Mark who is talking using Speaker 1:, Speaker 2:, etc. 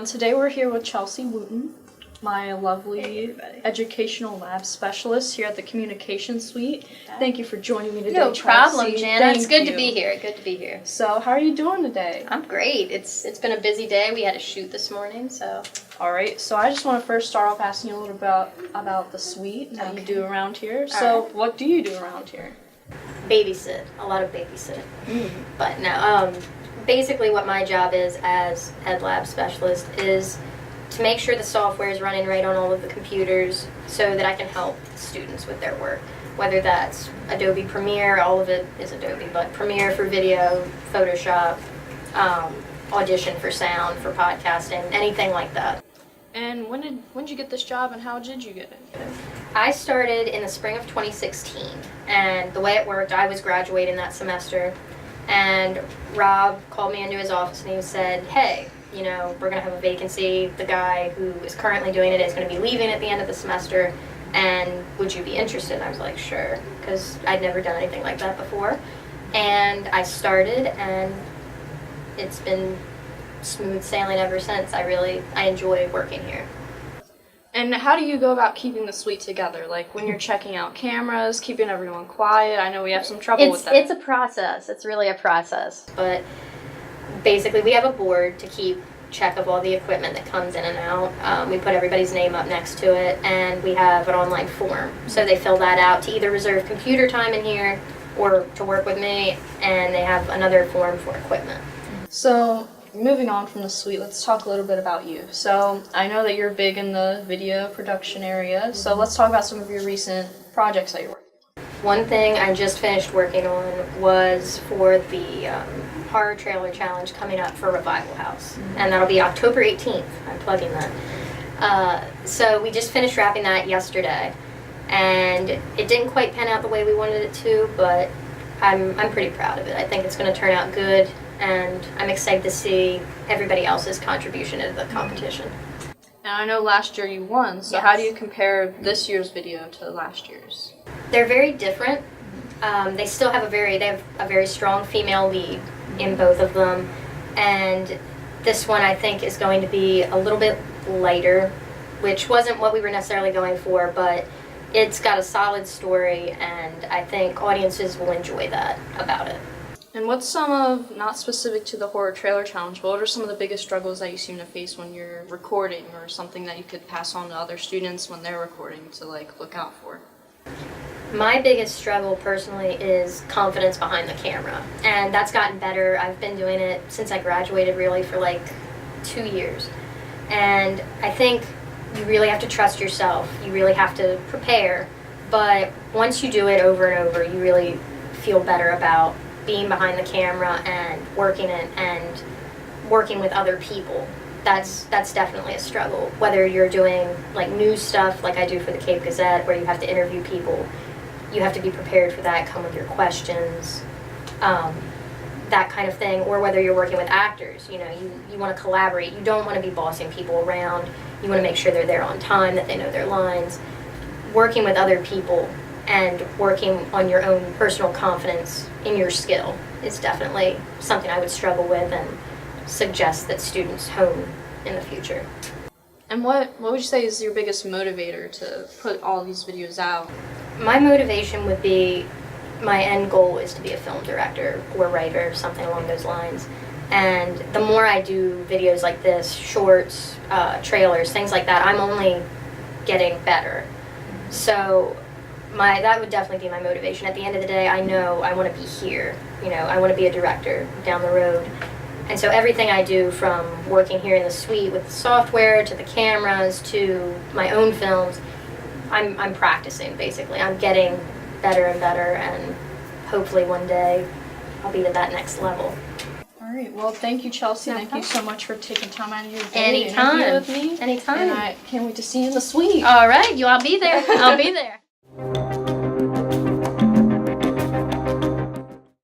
Speaker 1: today we're here with Chelsea Wootten, my lovely educational lab specialist here at the Communication Suite. Thank you for joining me today,
Speaker 2: No
Speaker 1: Chelsea.
Speaker 2: problem, Jana. It's good
Speaker 1: you.
Speaker 2: to be here. Good to be here.
Speaker 1: So, how are you doing today?
Speaker 2: I'm great. It's been a busy day. We had a shoot this morning, so.
Speaker 1: All right. So, I just want to first start off asking you a little about the suite and what you do around here. So, what do you do around here?
Speaker 2: Babysit. A lot of babysit. But no, basically what my job is as ed lab specialist is to make sure the software is running right on all of the computers so that I can help students with their work. Whether that's Adobe Premiere, all of it is Adobe, but Premiere for video, Photoshop, Audition for sound, for podcasting, anything like that.
Speaker 1: And when did you get this job and how did you get it?
Speaker 2: I started in the spring of 2016, and the way it worked, I was graduating that semester, and Rob called me into his office and he said, hey, you know, we're going to have a vacancy. The guy who is currently doing it is going to be leaving at the end of the semester, and would you be interested? And I was like, sure, because I'd never done anything like that before. And I started, and it's been smooth sailing ever since. I enjoy working here.
Speaker 1: And how do you go about keeping the suite together? Like when you're checking out cameras, keeping everyone quiet? I know we have some trouble with that.
Speaker 2: It's a process. It's really a process. But basically we have a board to keep check of all the equipment that comes in and out. We put everybody's name up next to it, and we have an online form. So they fill that out to either reserve computer time in here or to work with me, and they have another form for equipment.
Speaker 1: So, moving on from the suite, let's talk a little bit about you. So, I know that you're big in the video production area, so let's talk about some of your recent projects that you're working on.
Speaker 2: One thing I just finished working on was for the Horror Trailer Challenge coming up for Revival House, and that'll be October 18th. I'm plugging that. So we just finished wrapping that yesterday, and it didn't quite pan out the way we wanted it to, but I'm pretty proud of it. I think it's going to turn out good, and I'm excited to see everybody else's contribution to the competition.
Speaker 1: And I know last year you won, so
Speaker 2: Yes.
Speaker 1: How do you compare this year's video to last year's?
Speaker 2: They're very different. They have a very strong female lead in both of them, and this one I think is going to be a little bit lighter, which wasn't what we were necessarily going for, but it's got a solid story, and I think audiences will enjoy that about it.
Speaker 1: And what's some of, not specific to the Horror Trailer Challenge, but what are some of the biggest struggles that you seem to face when you're recording, or something that you could pass on to other students when they're recording to look out for?
Speaker 2: My biggest struggle personally is confidence behind the camera, and that's gotten better. I've been doing it since I graduated, really, for 2 years. And I think you really have to trust yourself. You really have to prepare. But once you do it over and over, you really feel better about being behind the camera and working it and working with other people. That's definitely a struggle. Whether you're doing news stuff like I do for the Cape Gazette, where you have to interview people, you have to be prepared for that, come with your questions, that kind of thing, or whether you're working with actors, you want to collaborate. You don't want to be bossing people around. You want to make sure they're there on time, that they know their lines. Working with other people and working on your own personal confidence in your skill is definitely something I would struggle with and suggest that students hone in the future.
Speaker 1: And what would you say is your biggest motivator to put all these videos out?
Speaker 2: My motivation would be, my end goal is to be a film director or writer, something along those lines. And the more I do videos like this, shorts, trailers, things like that, I'm only getting better. So that would definitely be my motivation. At the end of the day, I know I want to be here. I want to be a director down the road. And so everything I do, from working here in the suite with the software to the cameras to my own films, I'm practicing, basically. I'm getting better and better, and hopefully one day I'll be at that next level.
Speaker 1: All right. Well, thank you, Chelsea. Thank you so much for taking time out of your day
Speaker 2: Anytime.
Speaker 1: to interview with me.
Speaker 2: Anytime.
Speaker 1: And I can't wait to see you in the suite.
Speaker 2: All right. I'll be there. I'll be there.